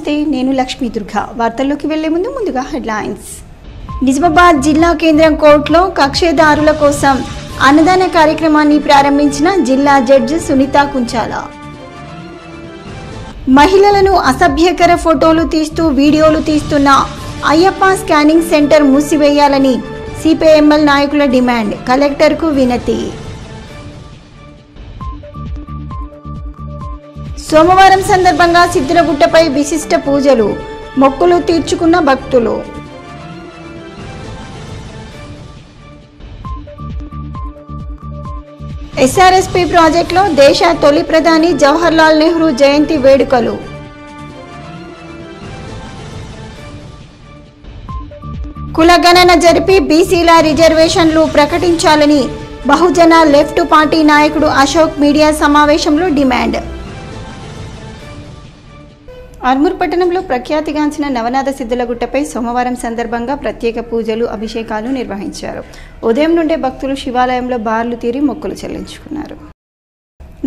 నమస్తే, నేను లక్ష్మీ దుర్గా. వార్తల్లోకి వెళ్లే ముందుగా హెడ్లైన్స్. నిజామాబాద్ జిల్లా కేంద్రం కోర్టులో కక్షేదారుల కోసం అన్నదాన కార్యక్రమాన్ని ప్రారంభించిన జిల్లా జడ్జి సునీత కుంచాల. మహిళలను అసభ్యకర ఫోటోలు తీస్తూ వీడియోలు తీస్తున్న అయ్యప్ప స్కానింగ్ సెంటర్ మూసివేయాలని సిపిఎంఎల్ నాయకుల డిమాండ్. కలెక్టర్కు వినతి. సోమవారం సందర్భంగా సిద్ధులగుట్టపై విశిష్ట పూజలు, మొక్కులు తీర్చుకున్న భక్తులు. ఎస్ఆర్ఎస్పీ ప్రాజెక్టులో దేశ తొలి ప్రధాని జవహర్లాల్ నెహ్రూ జయంతి వేడుకలు. కులగణన జరిపి బీసీల రిజర్వేషన్లు ప్రకటించాలని బహుజన లెఫ్ట్ పార్టీ నాయకుడు అశోక్ మీడియా సమావేశంలో డిమాండ్. ఆర్మూర్ పట్టణంలో ప్రఖ్యాతిగాంచిన నవనాథ సిద్ధులగుట్టపై సోమవారం సందర్భంగా ప్రత్యేక పూజలు, అభిషేకాలు నిర్వహించారు. ఉదయం నుండే భక్తులు శివాలయంలో బార్లు తీరి మొక్కులు చెల్లించుకున్నారు.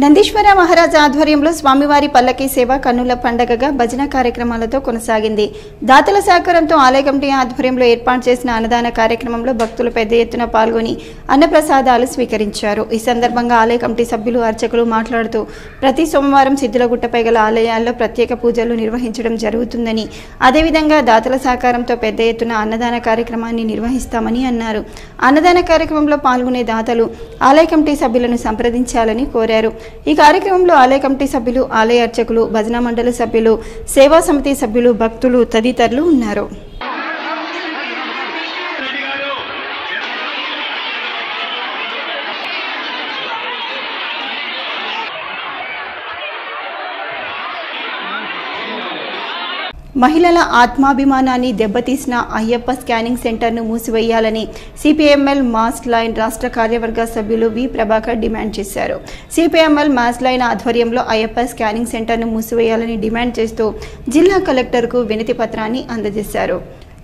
నందీశ్వర మహారాజ్ ఆధ్వర్యంలో స్వామివారి పల్లకీ సేవ కన్నుల పండగగా భజన కార్యక్రమాలతో కొనసాగింది. దాతల సహకారంతో ఆలయ కమిటీ ఆధ్వర్యంలో ఏర్పాటు చేసిన అన్నదాన కార్యక్రమంలో భక్తులు పెద్ద ఎత్తున పాల్గొని అన్నప్రసాదాలు స్వీకరించారు. ఈ సందర్భంగా ఆలయ కమిటీ సభ్యులు, అర్చకులు మాట్లాడుతూ ప్రతి సోమవారం సిద్ధులగుట్టపై గల ఆలయాల్లో ప్రత్యేక పూజలు నిర్వహించడం జరుగుతుందని, అదేవిధంగా దాతల సహకారంతో పెద్ద ఎత్తున అన్నదాన కార్యక్రమాన్ని నిర్వహిస్తామని అన్నారు. అన్నదాన కార్యక్రమంలో పాల్గొనే దాతలు ఆలయ కమిటీ సభ్యులను సంప్రదించాలని కోరారు. ఈ కార్యక్రమంలో ఆలయ కమిటీ సభ్యులు, ఆలయ అర్చకులు, భజన మండలి సభ్యులు, సేవా సమితి సభ్యులు, భక్తులు తదితరులు ఉన్నారు. మహిళల ఆత్మాభిమానాన్ని దెబ్బతీసిన అయ్యప్ప స్కానింగ్ సెంటర్ను మూసివేయాలని సిపిఎంఎల్ మాస్ లైన్ రాష్ట్ర కార్యవర్గ సభ్యులు వి ప్రభాకర్ డిమాండ్ చేశారు. సిపిఎంఎల్ మాస్ లైన్ ఆధ్వర్యంలో అయ్యప్ప స్కానింగ్ సెంటర్ను మూసివేయాలని డిమాండ్ చేస్తూ జిల్లా కలెక్టర్కు వినతి పత్రాన్ని అందజేశారు.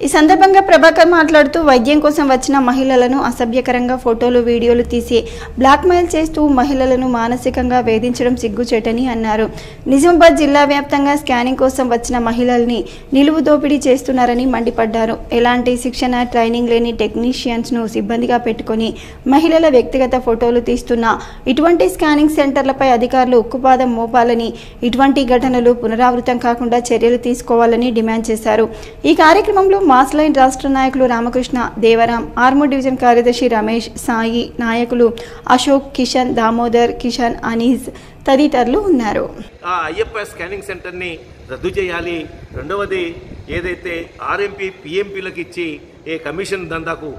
ఈ సందర్భంగా ప్రభాకర్ మాట్లాడుతూ వైద్యం కోసం వచ్చిన మహిళలను అసభ్యకరంగా ఫోటోలు, వీడియోలు తీసి బ్లాక్మెయిల్ చేస్తూ మహిళలను మానసికంగా వేధించడం సిగ్గుచేటని అన్నారు. నిజామాబాద్ జిల్లా వ్యాప్తంగా స్కానింగ్ కోసం వచ్చిన మహిళల్ని నిలువు దోపిడీ చేస్తున్నారని మండిపడ్డారు. ఎలాంటి శిక్షణ, ట్రైనింగ్ లేని టెక్నీషియన్స్ను సిబ్బందిగా పెట్టుకుని మహిళల వ్యక్తిగత ఫోటోలు తీస్తున్న ఇటువంటి స్కానింగ్ సెంటర్లపై అధికారులు ఉక్కుపాదం మోపాలని, ఇటువంటి ఘటనలు పునరావృతం కాకుండా చర్యలు తీసుకోవాలని డిమాండ్ చేశారు. ఈ కార్యక్రమంలో మాస్ లైన్ రాష్ట్ర నాయకులు రామకృష్ణ, దేవరాం, ఆర్మూర్ డివిజన్ కార్యదర్శి రమేష్, సాయి, నాయకులు అశోక్, కిషన్, దామోదర్, కిషన్, అనీస్ తదితరులు ఉన్నారు. అయ్యప్ప స్కానింగ్ సెంటర్ని రద్దు చేయాలి. రెండవది, ఏదైతే ఆర్ఎంపీ పిఎంపీలకు ఇచ్చి ఏ కమిషన్ దందాకు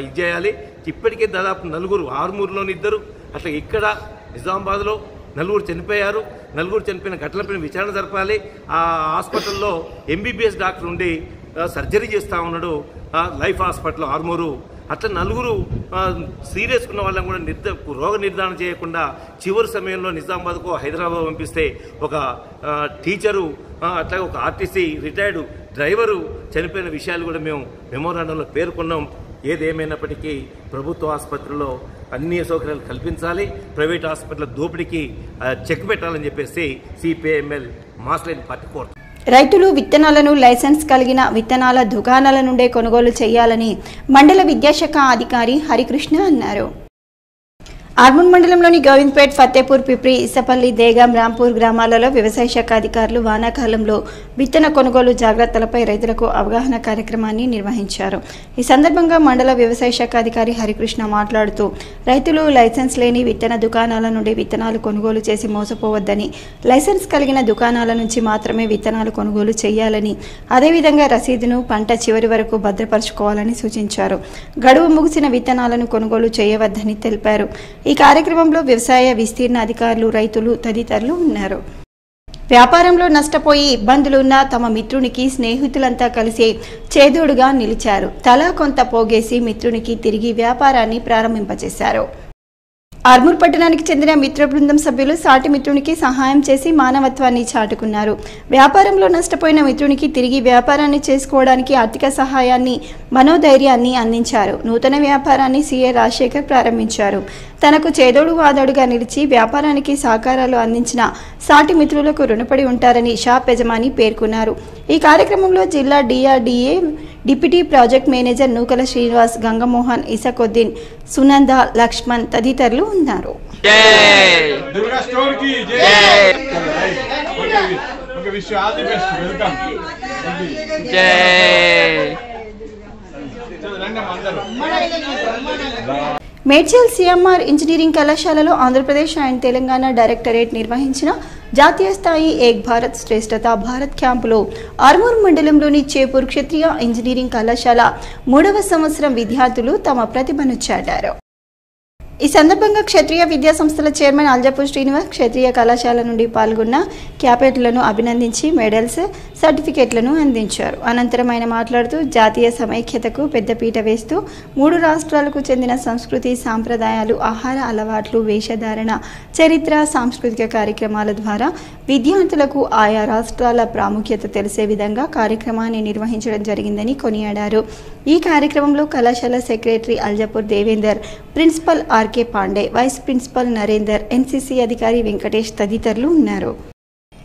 ఇచ్చేయాలి. ఇప్పటికే దాదాపు నలుగురు, ఆర్మూర్లోని 2, అట్లా ఇక్కడ నిజామాబాద్లో నలుగురు చనిపోయారు. నలుగురు చనిపోయిన ఘటనపైన విచారణ జరపాలి. ఆ హాస్పిటల్లో ఎంబీబీఎస్ డాక్టర్ ఉండి సర్జరీ చేస్తూ ఉన్నాడు, లైఫ్ హాస్పిటల్ ఆర్మూరు. అట్లా నలుగురు సీరియస్ ఉన్న వాళ్ళని కూడా రోగ నిర్ధారణ చేయకుండా చివరి సమయంలో నిజామాబాద్కు, హైదరాబాద్ పంపిస్తే ఒక టీచరు, అట్లాగే ఒక ఆర్టీసీ రిటైర్డ్ డ్రైవరు చనిపోయిన విషయాలు కూడా మేము మెమోరాండంలో పేర్కొన్నాం. ఏదేమైనప్పటికీ ప్రభుత్వ ఆసుపత్రుల్లో అన్ని సౌకర్యాలు కల్పించాలి, ప్రైవేట్ హాస్పిటల్ దోపిడీకి చెక్ పెట్టాలని చెప్పేసి సిపిఐఎంఎల్ మాస్ లైన్ పార్టీ కోరుతుంది. రైతులు విత్తనాలను లైసెన్స్ కలిగిన విత్తనాల దుకాణాల నుండే కొనుగోలు చేయాలని మండల విద్యాశాఖ అధికారి హరికృష్ణ అన్నారు. ఆర్మూర్ మండలంలోని గోవింద్పేట్, ఫతేపూర్, పిప్రి, ఇసపల్లి, దేగాం, రాంపూర్ గ్రామాలలో వ్యవసాయ శాఖ అధికారులు వానాకాలంలో విత్తన కొనుగోలు జాగ్రత్తలపై రైతులకు అవగాహన కార్యక్రమాన్ని నిర్వహించారు. ఈ సందర్భంగా మండల వ్యవసాయ శాఖ అధికారి హరికృష్ణ మాట్లాడుతూ రైతులు లైసెన్స్ లేని విత్తన దుకాణాల నుండి విత్తనాలు కొనుగోలు చేసి మోసపోవద్దని, లైసెన్స్ కలిగిన దుకాణాల నుంచి మాత్రమే విత్తనాలు కొనుగోలు చేయాలని, అదేవిధంగా రసీదును పంట చివరి వరకు భద్రపరచుకోవాలని సూచించారు. గడువు ముగిసిన విత్తనాలను కొనుగోలు చేయవద్దని తెలిపారు. ఈ కార్యక్రమంలో వ్యవసాయ విస్తీర్ణ అధికారులు, రైతులు తదితరులు ఉన్నారు. వ్యాపారంలో నష్టపోయి ఇబ్బందులున్న తమ మిత్రునికి స్నేహితులంతా కలిసి చేదోడుగా నిలిచారు. తలా కొంత పోగేసి మిత్రునికి తిరిగి వ్యాపారాన్ని ప్రారంభింపచేశారు. ఆర్మూర్ పట్టణానికి చెందిన మిత్ర బృందం సభ్యులు సాటి మిత్రునికి సహాయం చేసి మానవత్వాన్ని చాటుకున్నారు. వ్యాపారంలో నష్టపోయిన మిత్రునికి తిరిగి వ్యాపారాన్ని చేసుకోవడానికి ఆర్థిక సహాయాన్ని, మనోధైర్యాన్ని అందించారు. నూతన వ్యాపారాన్ని సీఏ రాజశేఖర్ ప్రారంభించారు. తనకు చేదోడు వాదోడుగా నిలిచి వ్యాపారానికి సహకారాలు అందించిన సాటి మిత్రులకు రుణపడి ఉంటారని షాప్ యజమాని పేర్కొన్నారు. ఈ కార్యక్రమంలో జిల్లా డిఆర్డీఏ డిప్యూటీ ప్రాజెక్ట్ మేనేజర్ నూకల శ్రీనివాస్, గంగమోహన్, ఇసకొద్దీన్, సునంద, లక్ష్మణ్ తదితరులు ఉన్నారు. మేడ్చల్ సిఎంఆర్ ఇంజనీరింగ్ కళాశాలలో ఆంధ్రప్రదేశ్ అండ్ తెలంగాణ డైరెక్టరేట్ నిర్వహించిన జాతీయ స్థాయి ఏక్ భారత్ శ్రేష్ఠత భారత్ క్యాంపులో ఆర్మూర్ మండలంలోని చేపూర్ క్షత్రియ ఇంజనీరింగ్ కళాశాల 3వ సంవత్సరం విద్యార్థులు తమ ప్రతిభను చాటారు. ఈ సందర్భంగా క్షత్రియ విద్యా సంస్థల చైర్మన్ అల్జపూర్ శ్రీనివాస్ క్షత్రియ కళాశాల నుండి పాల్గొన్న క్యాడెట్లను అభినందించి మెడల్స్, సర్టిఫికెట్లను అందించారు. అనంతరం ఆయన మాట్లాడుతూ జాతీయ సమైక్యతకు పెద్దపీట వేస్తూ 3 రాష్ట్రాలకు చెందిన సంస్కృతి, సాంప్రదాయాలు, ఆహార అలవాట్లు, వేషధారణ, చరిత్ర, సాంస్కృతిక కార్యక్రమాల ద్వారా విద్యార్థులకు ఆయా రాష్ట్రాల ప్రాముఖ్యత తెలిసే విధంగా కార్యక్రమాన్ని నిర్వహించడం జరిగిందని కొనియాడారు. ఈ కార్యక్రమంలో కళాశాల secretary Aljapur Devender, principal RK Pandey, vice principal Narender, NCC అధికారి వెంకటేష్ తదితరులు ఉన్నారు.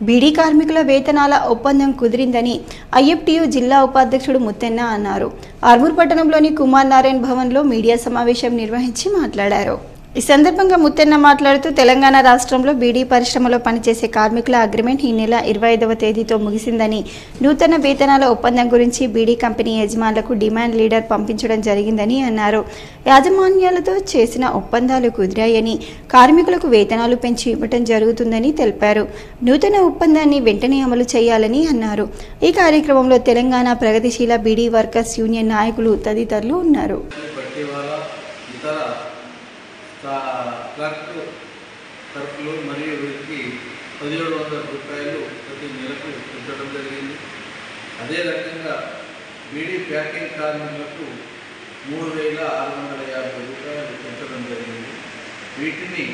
బీడీ కార్మికుల వేతనాల ఒప్పందం కుదిరిందని ఐఎఫ్టీయూ జిల్లా ఉపాధ్యక్షుడు ముత్తెన్న అన్నారు. ఆర్మూర్ పట్టణంలోని కుమార్ నారాయణ్ భవన్లో మీడియా సమావేశం నిర్వహించి మాట్లాడారు. ఈ సందర్భంగా ముత్తెన్న మాట్లాడుతూ తెలంగాణ రాష్ట్రంలో బీడీ పరిశ్రమలో పనిచేసే కార్మికుల అగ్రిమెంట్ ఈ నెల 25వ తేదీతో ముగిసిందని, నూతన వేతనాల ఒప్పందం గురించి బీడీ కంపెనీ యజమానులకు డిమాండ్ లీడర్ పంపించడం జరిగిందని అన్నారు. యాజమాన్యాలతో చేసిన ఒప్పందాలు కుదిరాయని, కార్మికులకు వేతనాలు పెంచి ఇవ్వడం జరుగుతుందని తెలిపారు. నూతన ఒప్పందాన్ని వెంటనే అమలు చేయాలని అన్నారు. ఈ కార్యక్రమంలో తెలంగాణ ప్రగతిశీల బీడీ వర్కర్స్ యూనియన్ నాయకులు తదితరులు ఉన్నారు. క్లర్క్ తరఫులు మరియు వీరికి 1700 రూపాయలు ప్రతి నెలకు పెంచడం జరిగింది. అదే రకంగా బీడీ ప్యాకింగ్ కార్మికులకు 3650 రూపాయలు పెంచడం జరిగింది. వీటిని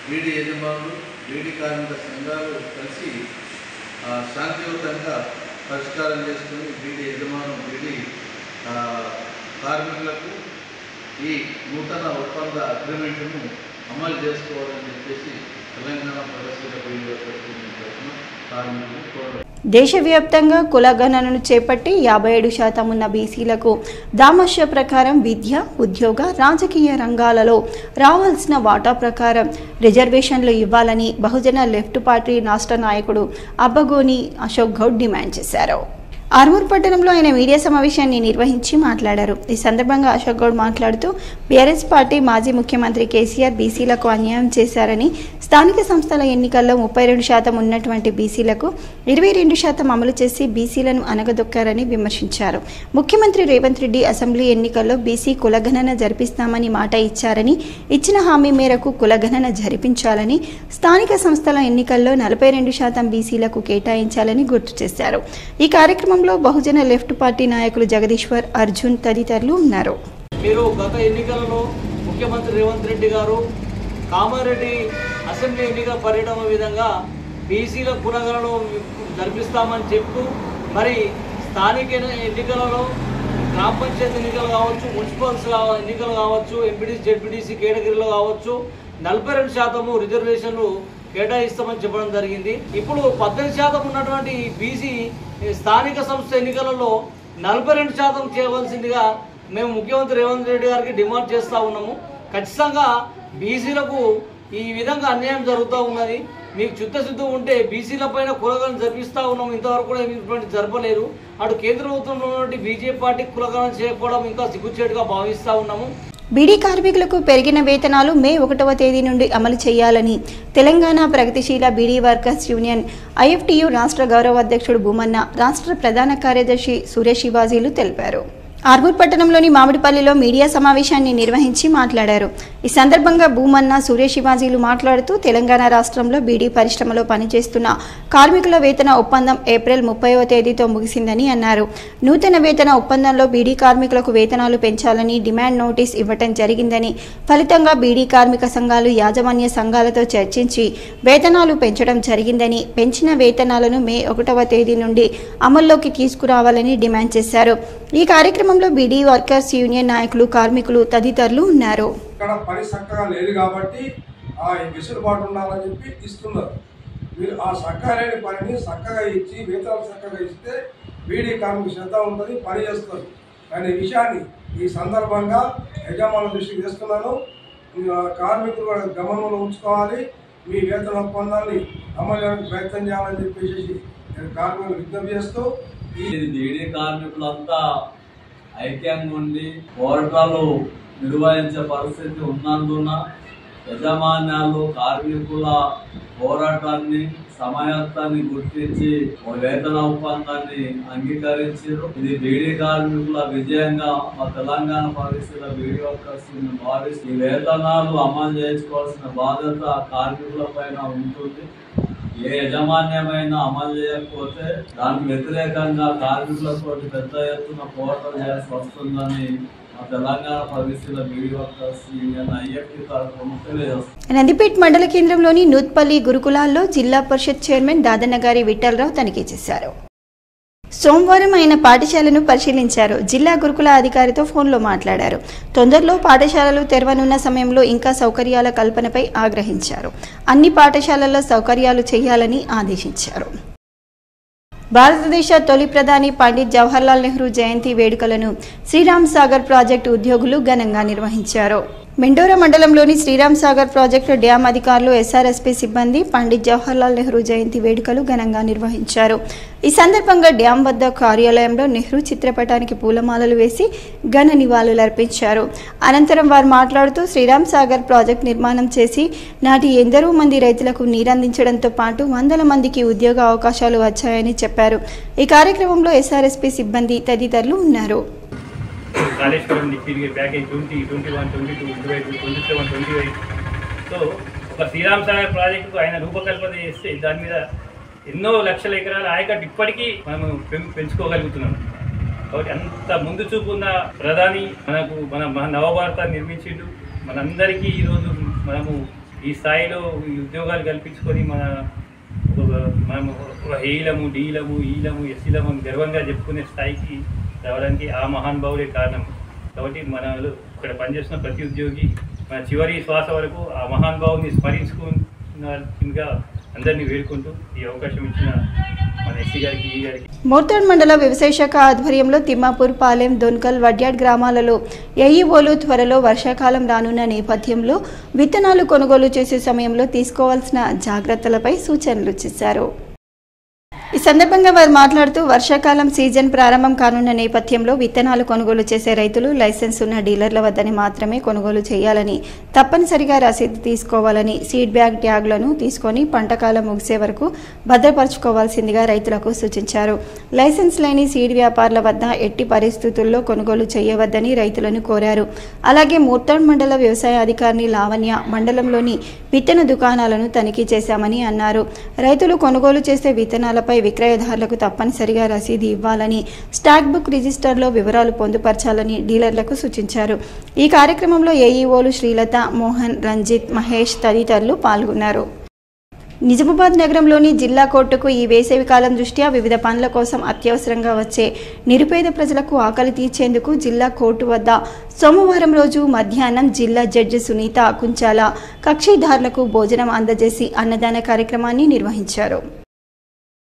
బీడీ యజమానులు, బీడీ కార్మిక సంఘాలు కలిసి శాంతియుతంగా పరిష్కారం చేసుకుని బీడీ యజమానులు, బీడీ కార్మికులకు ఈ నూతన ఒప్పంద అగ్రిమెంట్ను అమలు చేసుకోవాలని చెప్పేసి తెలంగాణ ప్రగతిశీల బీడీ వర్కర్స్ యూనియన్ తరఫున కార్మికులు కోరారు. దేశవ్యాప్తంగా కులగణనను చేపట్టి 57% ఉన్న బీసీలకు దామాష ప్రకారం విద్య, ఉద్యోగ, రాజకీయ రంగాలలో రావాల్సిన వాటా ప్రకారం రిజర్వేషన్లు ఇవ్వాలని బహుజన లెఫ్ట్ పార్టీ రాష్ట్ర నాయకుడు అబ్బగోని అశోక్ గౌడ్ డిమాండ్ చేశారు. ఆర్మూర్ పట్టణంలో ఆయన మీడియా సమావేశాన్ని నిర్వహించి మాట్లాడారు. ఈ సందర్భంగా అశోక్ గౌడ్ మాట్లాడుతూ బీఆర్ఎస్ పార్టీ మాజీ ముఖ్యమంత్రి కేసీఆర్ బీసీలకు అన్యాయం చేశారని, స్థానిక సంస్థల ఎన్నికల్లో 32% ఉన్నటువంటి బీసీలకు 22% అమలు చేసి బీసీలను అనగదొక్కారని విమర్శించారు. ముఖ్యమంత్రి రేవంత్ రెడ్డి అసెంబ్లీ ఎన్నికల్లో బీసీ కులగణన జరిపిస్తామని మాట ఇచ్చారని, ఇచ్చిన హామీ మేరకు కులగణన జరిపించాలని, స్థానిక సంస్థల ఎన్నికల్లో 42% బీసీలకు కేటాయించాలని గుర్తు చేశారు. ఈ కార్యక్రమం బహుజన లెఫ్ట్ పార్టీ నాయకులు జగదీశ్వర్, అర్జున్ తదితరులు ఉన్నారు. మీరు గత ఎన్నికలలో ముఖ్యమంత్రి రేవంత్ రెడ్డి గారు కామారెడ్డి అసెంబ్లీ ఎన్నికల పర్యటన విధంగా బీసీల కులగణను జరిపిస్తామని చెప్తూ మరి స్థానిక ఎన్నికలలో గ్రామ పంచాయతీ ఎన్నికలు కావచ్చు, మున్సిపల్స్ ఎన్నికలు కావచ్చు, ఎంపీటీసీ, జెడ్పీటీసీ కేటగిరీలో కావచ్చు 42% రిజర్వేషన్లు కేటాయిస్తామని చెప్పడం జరిగింది. ఇప్పుడు 18% ఉన్నటువంటి బీసీ స్థానిక సంస్థ ఎన్నికలలో 42% చేయవలసిందిగా మేము ముఖ్యమంత్రి రేవంత్ రెడ్డి గారికి డిమాండ్ చేస్తూ ఉన్నాము. ఖచ్చితంగా బీసీలకు ఈ విధంగా అన్యాయం జరుగుతూ ఉన్నది. మీకు చిత్తశుద్ధి ఉంటే బీసీల పైన కులగణన జరిపిస్తూ ఉన్నాము. ఇంతవరకు కూడా ఇటువంటి జరపలేరు. అటు కేంద్ర ప్రభుత్వంలో ఉన్నటువంటి బీజేపీ పార్టీ కులగణన చేయకపోవడం ఇంకా సిగ్గుచేటుగా భావిస్తూ ఉన్నాము. బీడీ కార్మికులకు పెరిగిన వేతనాలు మే 1వ తేదీ నుండి అమలు చేయాలని తెలంగాణ ప్రగతిశీల బీడీ వర్కర్స్ యూనియన్ ఐఎఫ్టీయూ రాష్ట్ర గౌరవ అధ్యక్షుడు భూమన్న, రాష్ట్ర ప్రధాన కార్యదర్శి సురేష్ శివాజీలు తెలిపారు. ఆర్మూర్ పట్టణంలోని మామిడిపల్లిలో మీడియా సమావేశాన్ని నిర్వహించి మాట్లాడారు. ఈ సందర్భంగా భూమన్న, సురేష్ శివాజీలు మాట్లాడుతూ తెలంగాణ రాష్ట్రంలో బీడీ పరిశ్రమలో పనిచేస్తున్న కార్మికుల వేతన ఒప్పందం ఏప్రిల్ 30వ తేదీతో ముగిసిందని అన్నారు. నూతన వేతన ఒప్పందంలో బీడీ కార్మికులకు వేతనాలు పెంచాలని డిమాండ్ నోటీస్ ఇవ్వటం జరిగిందని, ఫలితంగా బీడీ కార్మిక సంఘాలు యాజమాన్య సంఘాలతో చర్చించి వేతనాలు పెంచడం జరిగిందని, పెంచిన వేతనాలను మే 1వ తేదీ నుండి అమల్లోకి తీసుకురావాలని డిమాండ్ చేశారు. ఈ కార్యక్రమంలో బీడీ వర్కర్స్ యూనియన్ నాయకులు, కార్మికులు తదితరులు ఉన్నారు. ఇక్కడ పని చక్కగా లేదు కాబట్టి ఆ వెసులుబాటు ఉండాలని చెప్పి ఇస్తున్నారు. మీరు ఆ చక్కగా లేని పనిని చక్కగా ఇచ్చి వేతనాలు చక్కగా ఇస్తే బీడీ కార్మికులు శ్రద్ధ ఉంటుంది, పని చేస్తారు అనే విషయాన్ని ఈ సందర్భంగా యజమానుల దృష్టికి తెస్తున్నాను. కార్మికులు గమనంలో ఉంచుకోవాలి, మీ వేతన ఒప్పందాన్ని అమలు చేయడానికి ప్రయత్నం చేయాలని చెప్పేసి నేను కార్మికులు విజ్ఞప్తి చేస్తూ బీడీ కార్మికులంతా ఐక్యంగా ఉండి పోరాటాలు నిర్వహించే పరిస్థితి ఉన్నందున యజమాన్యాలు కార్మికుల పోరాటాన్ని సమయాన్ని గుర్తించి వేతన ఒప్పందాన్ని అంగీకరించారు. ఇది బీడీ కార్మికుల విజయంగా మా తెలంగాణ పరిస్థితుల బీడీ వర్కర్స్ భావిస్తూ ఈ వేతనాలు అమలు చేసుకోవాల్సిన బాధ్యత కార్మికుల పైన ఉంటుంది. ఏ యజమాన్యమైనా అమలు చేయకపోతే దానికి వ్యతిరేకంగా కార్మికులతో పెద్ద ఎత్తున పోరాటం చేయాల్సి వస్తుందని తెలంగాణ పరిస్థితుల బీడీ వర్కర్స్ యూనియన్ ఐఎఫ్టీ తరఫున తెలియజేస్తుంది. నందిపేట్ మండల కేంద్రంలోని నూత్పల్లి గురుకులాల్లో జిల్లా పరిషత్ చైర్మన్ దాదన్నగారి విఠలరావు తనిఖీ చేశారు. సోమవారం ఆయన పాఠశాలను పరిశీలించారు. జిల్లా గురుకుల అధికారితో ఫోన్లో మాట్లాడారు. తొందరలో పాఠశాలలు తెరవనున్న సమయంలో ఇంకా సౌకర్యాల కల్పనపై ఆగ్రహించారు. అన్ని పాఠశాలల్లో సౌకర్యాలు చేయాలని ఆదేశించారు. భారతదేశ తొలి ప్రధాని పండిట్ జవహర్లాల్ నెహ్రూ జయంతి వేడుకలను శ్రీరామ్ సాగర్ ప్రాజెక్టు ఉద్యోగులు ఘనంగా నిర్వహించారు. మెండోరా మండలంలోని శ్రీరామ్ సాగర్ ప్రాజెక్టు డ్యాం అధికారులు, ఎస్ఆర్ఎస్పీ సిబ్బంది పండిట్ జవహర్లాల్ నెహ్రూ జయంతి వేడుకలు ఘనంగా నిర్వహించారు. ఈ సందర్భంగా డ్యాం వద్ద కార్యాలయంలో నెహ్రూ చిత్రపటానికి పూలమాలలు వేసి ఘన నివాళులర్పించారు. అనంతరం వారు మాట్లాడుతూ శ్రీరామ్ సాగర్ ప్రాజెక్టు నిర్మాణం చేసి నాటి ఎందరో మంది రైతులకు నీరందించడంతో పాటు వందల మందికి ఉద్యోగ అవకాశాలు వచ్చాయని చెప్పారు. ఈ కార్యక్రమంలో ఎస్ఆర్ఎస్పీ సిబ్బంది తదితరులు ఉన్నారు. కాళేశ్వరం డిస్ట్రిక్ట్ ప్యాకేజ్ 2021, 22, 25, 27, 28 సో ఒక శ్రీరామ్ సాగర్ ప్రాజెక్టుకు ఆయన రూపకల్పన చేస్తే దాని మీద ఎన్నో లక్షల ఎకరాల ఆయకట్టు ఇప్పటికీ మనము పెంచుకోగలుగుతున్నాం. కాబట్టి అంత ముందు చూపు ఉన్న ప్రధాని మన నవభారతాన్ని నిర్మించిండు. మనందరికీ ఈరోజు మనము ఈ స్థాయిలో ఈ ఉద్యోగాలు కల్పించుకొని మనము హేలము, డీలము, ఈలము, ఎస్సీలము గర్వంగా చెప్పుకునే స్థాయికి రావడానికి ఆ మహానుభావుడే కారణం. కాబట్టి మనలో ఇక్కడ పనిచేస్తున్న ప్రతి ఉద్యోగి మన చివరి శ్వాస వరకు ఆ మహానుభావుని స్మరించుకున్నగా అందరినీ వేడుకుంటూ ఈ అవకాశం ఇచ్చిన మన ఎస్సీ గారికి, ఈ గారికి. మోర్తాడ్ మండల వ్యవసాయ శాఖ ఆధ్వర్యంలో తిమ్మాపూర్, పాలెం, దొన్కల్, వడ్యాడ్ గ్రామాలలో ఏఈఓలు త్వరలో వర్షాకాలం రానున్న నేపథ్యంలో విత్తనాలు కొనుగోలు చేసే సమయంలో తీసుకోవాల్సిన జాగ్రత్తలపై సూచనలు చేశారు. ఈ సందర్భంగా వారు మాట్లాడుతూ వర్షాకాలం సీజన్ ప్రారంభం కానున్న నేపథ్యంలో విత్తనాలు కొనుగోలు చేసే రైతులు లైసెన్స్ ఉన్న డీలర్ల వద్దనే మాత్రమే కొనుగోలు చేయాలని, తప్పనిసరిగా రసీదు తీసుకోవాలని, సీడ్ బ్యాగ్ ట్యాగ్లను తీసుకొని పంటకాలం ముగిసే వరకు భద్రపరచుకోవాల్సిందిగా రైతులకు సూచించారు. లైసెన్స్ లేని సీడ్ వ్యాపారుల వద్ద ఎట్టి పరిస్థితుల్లో కొనుగోలు చేయవద్దని రైతులను కోరారు. అలాగే మోర్తాడ్ మండల వ్యవసాయ అధికారిని లావణ్య మండలంలోని విత్తన దుకాణాలను తనిఖీ చేశామని అన్నారు. రైతులు కొనుగోలు చేసే విత్తనాలపై విక్రయదారులకు తప్పనిసరిగా రసీదు ఇవ్వాలని, స్టాక్ బుక్ రిజిస్టర్లో వివరాలు పొందుపరచాలని డీలర్లకు సూచించారు. ఈ కార్యక్రమంలో ఏఈఓలు శ్రీలత, మోహన్, రంజిత్, మహేష్ తదితరులు పాల్గొన్నారు. నిజామాబాద్ నగరంలోని జిల్లా కోర్టుకు ఈ వేసవికాలం దృష్ట్యా వివిధ పనుల కోసం అత్యవసరంగా వచ్చే నిరుపేద ప్రజలకు ఆకలి తీర్చేందుకు జిల్లా కోర్టు వద్ద సోమవారం రోజు మధ్యాహ్నం జిల్లా జడ్జి సునీత కుంచాల కక్షిదారులకు భోజనం అందజేసి అన్నదాన కార్యక్రమాన్ని నిర్వహించారు.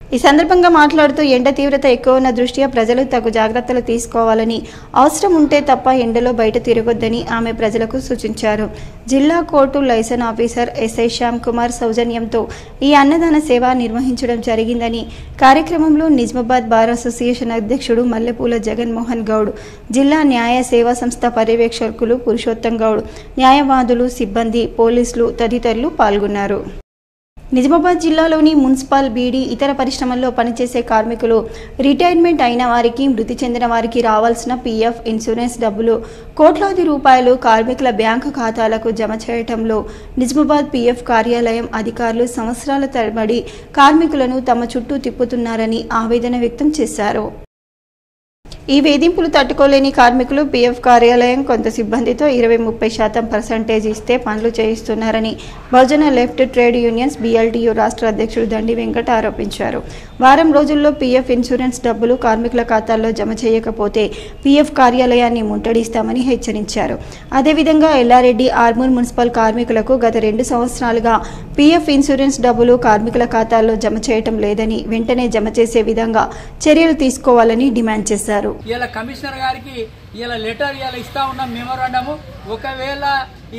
ఈ సందర్భంగా మాట్లాడుతూ ఎండ తీవ్రత ఎక్కువ ఉన్న దృష్ట్యా ప్రజలు తగు జాగ్రత్తలు తీసుకోవాలని, అవసరం ఉంటే తప్ప ఎండలో బయట తిరగొద్దని ఆమె ప్రజలకు సూచించారు. జిల్లా court licence officer SI Shyam Kumar సౌజన్యంతో ఈ అన్నదాన సేవ నిర్వహించడం జరిగిందని, కార్యక్రమంలో నిజామాబాద్ బార్ అసోసియేషన్ అధ్యక్షుడు మల్లెపూల జగన్మోహన్ గౌడ్, జిల్లా న్యాయ సేవా సంస్థ పర్యవేక్షకులు పురుషోత్తం గౌడ్, న్యాయవాదులు, సిబ్బంది, పోలీసులు తదితరులు పాల్గొన్నారు. నిజామాబాద్ జిల్లాలోని మున్సిపల్, బీడీ, ఇతర పరిశ్రమల్లో పనిచేసే కార్మికులు, రిటైర్మెంట్ అయిన వారికి, మృతి చెందిన వారికి రావాల్సిన పీఎఫ్, ఇన్సూరెన్స్ డబ్బులు కోట్లాది రూపాయలు కార్మికుల బ్యాంకు ఖాతాలకు జమ చేయడంలో నిజామాబాద్ పీఎఫ్ కార్యాలయం అధికారులు సంవత్సరాల తరబడి కార్మికులను తమ చుట్టూ తిప్పుతున్నారని ఆవేదన వ్యక్తం చేశారు. ఈ వేధింపులు తట్టుకోలేని కార్మికులు పీఎఫ్ కార్యాలయం కొంత సిబ్బందితో 20-30% ఇస్తే పనులు చేయిస్తున్నారని బహుజన లెఫ్ట్ ట్రేడ్ యూనియన్స్ బీఎల్టీయూ రాష్ట్ర అధ్యక్షుడు దండి వెంకట ఆరోపించారు. వారం రోజుల్లో పీఎఫ్ ఇన్సూరెన్స్ డబ్బులు కార్మికుల ఖాతాల్లో జమ చేయకపోతే పీఎఫ్ కార్యాలయాన్ని ముట్టడిస్తామని హెచ్చరించారు. అదేవిధంగా ఎల్లారెడ్డి ఆర్మూర్ మున్సిపల్ కార్మికులకు గత 2 సంవత్సరాలుగా పీఎఫ్ ఇన్సూరెన్స్ డబ్బులు కార్మికుల ఖాతాల్లో జమ చేయటం లేదని వెంటనే జమ చేసే విధంగా చర్యలు తీసుకోవాలని డిమాండ్ చేశారు. ఇలా కమిషనర్ గారికి ఇలా లెటర్ ఇలా ఇస్తా ఉన్నాం మెమోరాండము. ఒకవేళ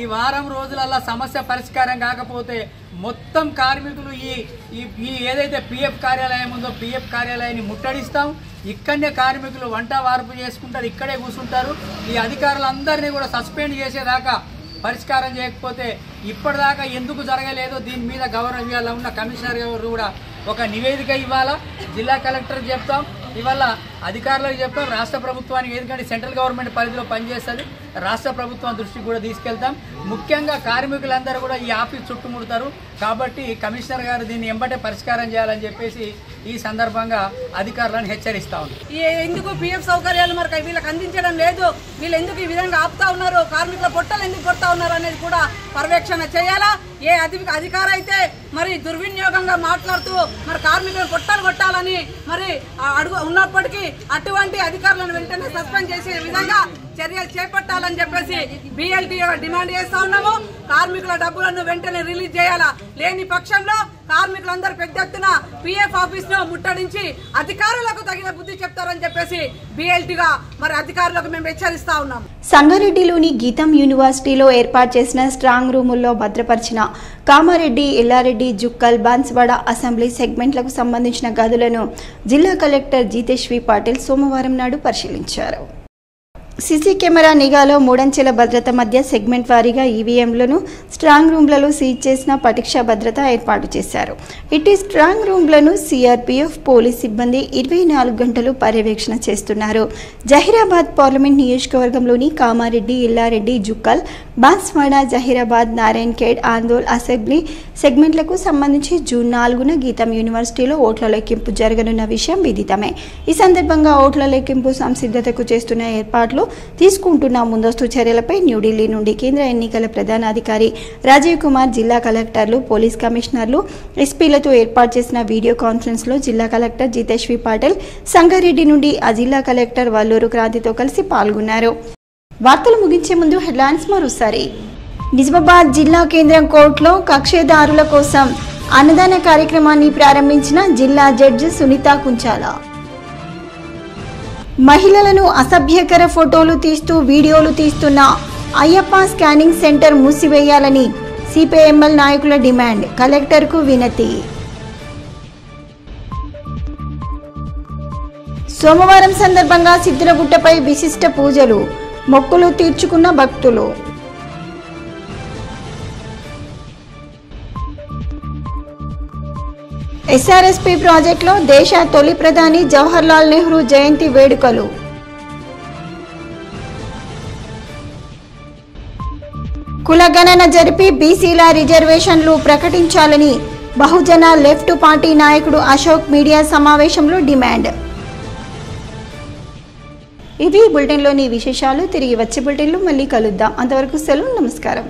ఈ వారం రోజులల్లా సమస్య పరిష్కారం కాకపోతే మొత్తం కార్మికులు ఈ ఏదైతే పిఎఫ్ కార్యాలయం ఉందో పిఎఫ్ కార్యాలయాన్ని ముట్టడిస్తాం. ఇక్కడనే కార్మికులు వంట వార్పు చేసుకుంటారు, ఇక్కడే కూర్చుంటారు. ఈ అధికారులందరినీ కూడా సస్పెండ్ చేసేదాకా పరిష్కారం చేయకపోతే ఇప్పటిదాకా ఎందుకు జరగలేదో దీని మీద గవర్నర్ ఉన్న కమిషనర్ గారు కూడా ఒక నివేదిక ఇవ్వాలా. జిల్లా కలెక్టర్ చెప్తాం, ఇవాళ అధికారులకు చెప్తాం, రాష్ట్ర ప్రభుత్వానికి, ఎందుకంటే సెంట్రల్ గవర్నమెంట్ పరిధిలో పనిచేస్తుంది, రాష్ట్ర ప్రభుత్వం దృష్టికి కూడా తీసుకెళ్తాం. ముఖ్యంగా కార్మికులందరూ కూడా ఈ ఆఫీస్ చుట్టుముడతారు కాబట్టి కమిషనర్ గారు దీన్ని ఎంబటే పరిష్కారం చేయాలని చెప్పేసి ఈ సందర్భంగా అధికారులను హెచ్చరిస్తా ఉన్నారు. ఎందుకు పిఎఫ్ సౌకర్యాలు మరి వీళ్ళకి అందించడం లేదు, వీళ్ళు ఎందుకు ఈ విధంగా ఆపుతా ఉన్నారు, కార్మికుల పొట్టలు ఎందుకు కొడతా ఉన్నారు అనేది కూడా పర్యవేక్షణ చేయాలా. ఏ అధికారి అయితే మరి దుర్వినియోగంగా మాట్లాడుతూ మరి కార్మికులను పొట్టలు కొట్టాలని మరి అడుగు ఉన్నప్పటికీ అటువంటి అధికారులను వెంటనే సస్పెండ్ చేసే విధంగా చర్యలు చేపట్టాలని చెప్పేసి BLTO డిమాండ్ చేస్తా ఉన్నాము. కార్మికుల డబ్బులను వెంటనే రిలీజ్ చేయాలా. లేని పక్షంలో కార్మికులందరూ పెద్ద ఎత్తున PF ఆఫీస్ ను ముట్టడించి అధికారులకు తగిన బుద్ధి చెప్తారని చెప్పేసి BLTగా మరి అధికారులకు మేము హెచ్చరిస్తా ఉన్నాము. సంగారెడ్డిలోని గీతం యూనివర్సిటీలో ఏర్పాటు చేసిన స్ట్రాంగ్ రూముల్లో భద్రపరిచిన కామారెడ్డి, ఎల్లారెడ్డి, జుక్కల్, బాన్స్వాడ అసెంబ్లీ సెగ్మెంట్లకు సంబంధించిన గదులను జిల్లా కలెక్టర్ జితేశ్వరి పాటిల్ సోమవారం నాడు పరిశీలించారు. సీసీ కెమెరా నిఘాలో 3 అంచెల భద్రత మధ్య సెగ్మెంట్ వారీగా ఈవీఎంలను స్ట్రాంగ్ రూమ్లలో సీజ్ చేసిన పటిక్ష భద్రత ఏర్పాటు చేశారు. ఇటు స్ట్రాంగ్ రూమ్లను సిఆర్పీఎఫ్ పోలీస్ సిబ్బంది 24 గంటలు పర్యవేక్షణ చేస్తున్నారు. జహీరాబాద్ పార్లమెంట్ నియోజకవర్గంలోని కామారెడ్డి, ఎల్లారెడ్డి, జుక్కల్, బాన్స్వాడ, జహీరాబాద్, నారాయణఖేడ్, ఆందోళ్ అసెంబ్లీ సెగ్మెంట్లకు సంబంధించి జూన్ 4న గీతం యూనివర్సిటీలో ఓట్ల లెక్కింపు జరగనున్న విషయం విదితమే. ఈ సందర్భంగా ఓట్ల లెక్కింపు సంసిద్ధతకు చేస్తున్న ఏర్పాట్లు, తీసుకుంటున్న ముందస్తు చర్యలపై న్యూఢిల్లీ నుండి కేంద్ర ఎన్నికల ప్రధానాధికారి రాజీవ్ కుమార్, జిల్లా కలెక్టర్లు, పోలీస్ కమిషనర్లు, ఎస్పీలతో ఏర్పాటు చేసిన వీడియో కాన్ఫరెన్స్ లో జిల్లా కలెక్టర్ జితేశ్వరి పాటిల్ సంగారెడ్డి నుండి ఆ జిల్లా కలెక్టర్ వల్లూరు క్రాంతితో కలిసి పాల్గొన్నారు. వార్తలు ముగించే ముందు హెడ్లైన్స్ మరోసారి. నిజామాబాద్ జిల్లా కేంద్రం కోర్టులో కక్షేదారుల కోసం అన్నదాన కార్యక్రమాన్ని ప్రారంభించిన జిల్లా జడ్జి సునీత కుంచాల. మహిళలను అసభ్యకర ఫోటోలు తీస్తూ వీడియోలు తీస్తున్న అయ్యప్ప స్కానింగ్ సెంటర్ మూసివేయాలని సిపిఐఎంఎల్ నాయకుల డిమాండ్, కలెక్టర్కు వినతి. సోమవారం సందర్భంగా సిద్దులగుట్టపై విశిష్ట పూజలు, మొక్కులు తీర్చుకున్న భక్తులు. ఎస్ఆర్ఎస్పీ ప్రాజెక్టులో దేశ తొలి ప్రధాని జవహర్లాల్ నెహ్రూ జయంతి వేడుకలు. కులగణన జరిపి బీసీల రిజర్వేషన్లు ప్రకటించాలని బహుజన లెఫ్ట్ పార్టీ నాయకుడు అశోక్ మీడియా సమావేశంలో డిమాండ్. ఇవి బులెటిన్లోని విశేషాలు. తిరిగి వచ్చే బులెటిన్లో మళ్ళీ కలుద్దాం. అంతవరకు సెలవు, నమస్కారం.